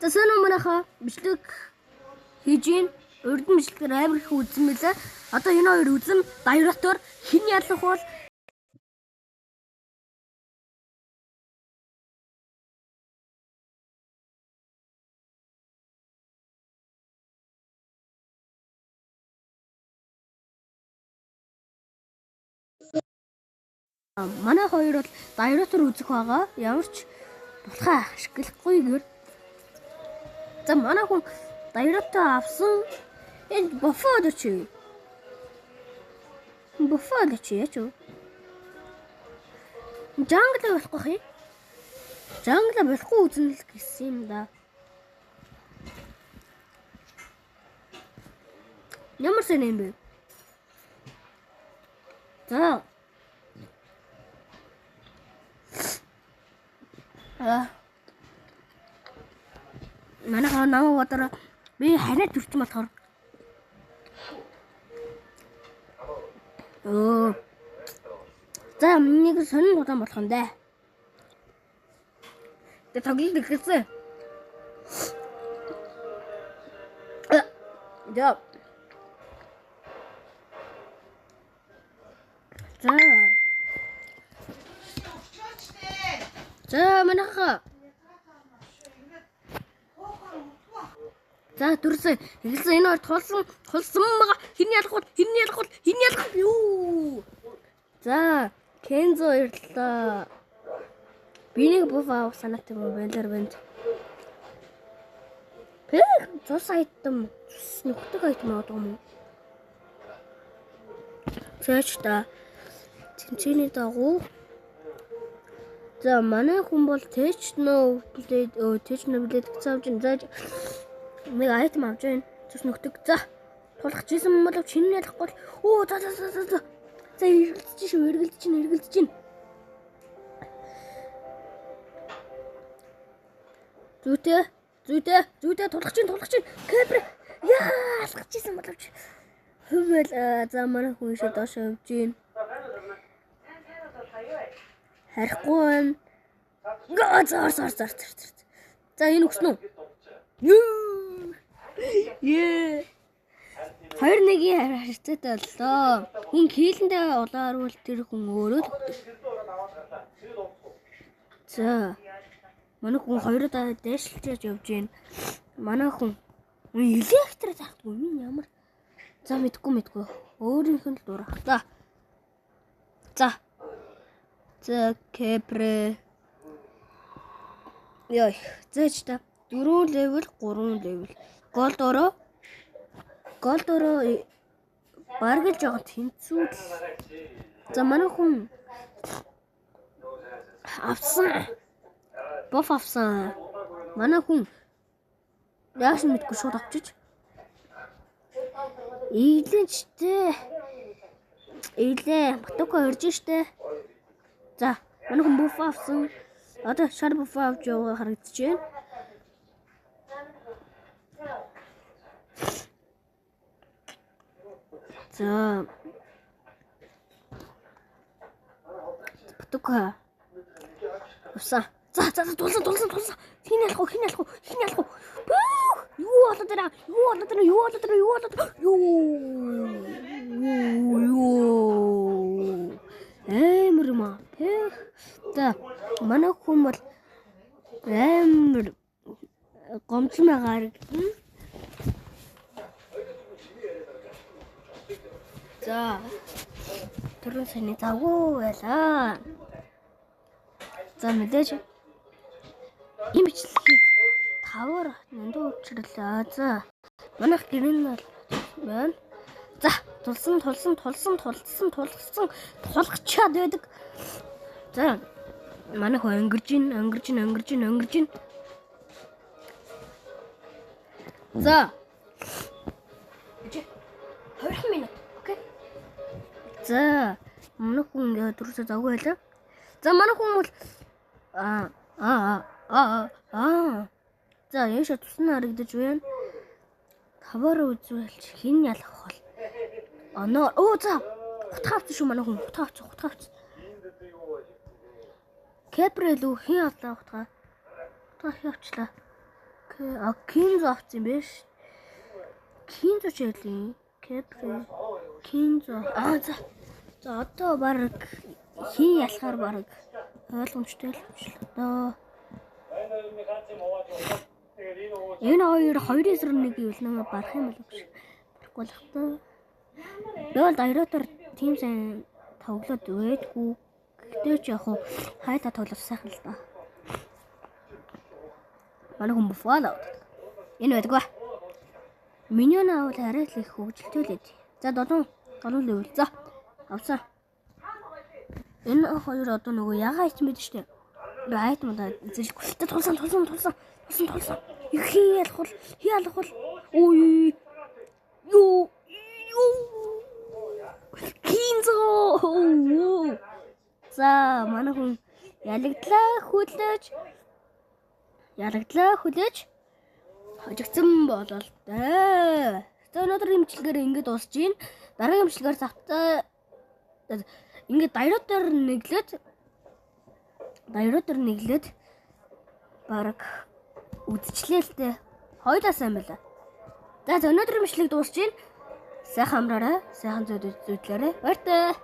За сайн уу манайхаа бичлэг хийж ийн урд нь бичлэгээр амар их үзсэн мэлээ. Одоо энэ хоёр үзэн дайратор хэн ялах бол манай хоёр бол дайратор үзэх байгаа. Ямар ч тулхай ашиглахгүй гэр. За манай хүн дайратор авсан энэ бофод чи. Бофод чи яч юу? Жангл болохгүй хий. Жангл болохгүй үзэн л гэсэн юм да. Ямар сэн юм бэ? За. Манайхаа намайг бодороо би хараад төрчих болохоор. За нэг сонин удаан болох юм даа. Тэ тоглолт ихсэн. За. За манайхаа. За дүрсэн эхэлсэн энэ хоёр тулсан байгаа. Хин ялах юу? За Кензо ирлээ. Би нэг буф авах санаатай юм байна. Цус айтам. Цус нөхдөг айтам авах юм уу? Цаач та. Тэнцээний дагуу. За манай хүн бол тэчнөө билет цаавж зааж нэг айтем авч байна. Цус нөхдөг. За тулах жисэн болов чиний ялахгүй. Оо за. За эргэлдэж чинь. Зүйтэй тулах чинь. Кэбр. Яа, алхаж исэн боловч. Хөвөл за манай хүн шээ доош явж гин. Харихгүй байна. Зар. За энэ өгсөн үү? Ее. 2-1-ийн харьцаатай боллоо. Хүн хийлэндээ улаар бол тэр хүн өөрөө л өгдөг. За. Манай хүн хоёроо дэшлж явж гин. Манай хүн электр заахгүй юм ямар. За мэдгүй. Өөрийнх нь л дурах та. За кэбрэ. Яй, зээч та. 4 левел, 3 левел. Голдороо баргалж байгаа тэнцүү. За манай хүн боф авсан. Манай хүн яаш мэдгүй шууд авчиж. Ийлээ. Батука орж штэ. За, манай хүн боф авсан. Одоо шар боф авч яваа харагдаж байна. За. Батука. Уса. За тулсан. Хин ялах уу? Юу болоод байна? Эмэрмэ. За, манай хүн бол эмэр гомцмаа гаргадна. За. Төрөн саний завгүй байлаа. За мэдээж ийм бичлэгийг 5-аар нандуу учрууллаа. За. Манайх гэрэн бол байна. За, тулсан тулгачаад байдаг. За, манайх өнгөрж ин. За. 20 минут. Окей. За, манайх хүн дөрөвсөө завгүй байлаа. За, манайх хүн бол За, яшаа тусан харагдаж байна. 5-аар үзүүлж хин ялах бол. За. Хутга авчих шүү манай хүн. Хутга авчих. Кэбрэл үү хин авлаа хутга. Хутга авчлаа. Кинзо авсан юм биш. Кинзо ч ялын. Кепре. Кинзо. За одоо баг хин ялахаар баг ойлгомжтой л биш л доо. Энэ хоёр эсрэг нэг ивэл намайг барах юм болов гэж барахгүй л хтаа. Би бол дайротор тим сайн тоглоод байдгүй. Гэтэ ч яг хайлаа тоглож сайхан л доо. Манай хүн буфаалаа. Энэ байдгаа. Миньона бол арай л их хөгжилтэй л ээ. За 7 левел. За авцаа. Энэ хоёр одоо нөгөө ягаа ич мэд штэ. Нөгөө айтмаа зэлгүй. Тулсан. Хий ялах бол. Ой. Юу. Кинзо. За манай хүн ялагдлаа хүлээж хожигдсан болол тээ. За өнөөдөр имчилгээр ингэж дуусж гин. Дараагийн имчилгээр завтаа ингэж дайротор нэглээд баг үдчихлээ л тээ. Хоёулаа сайн байла. За өнөөдөр имчилэг дуусж гин. Сайхан амраарай. Сайхан зүйдлээрэй. Баяртай.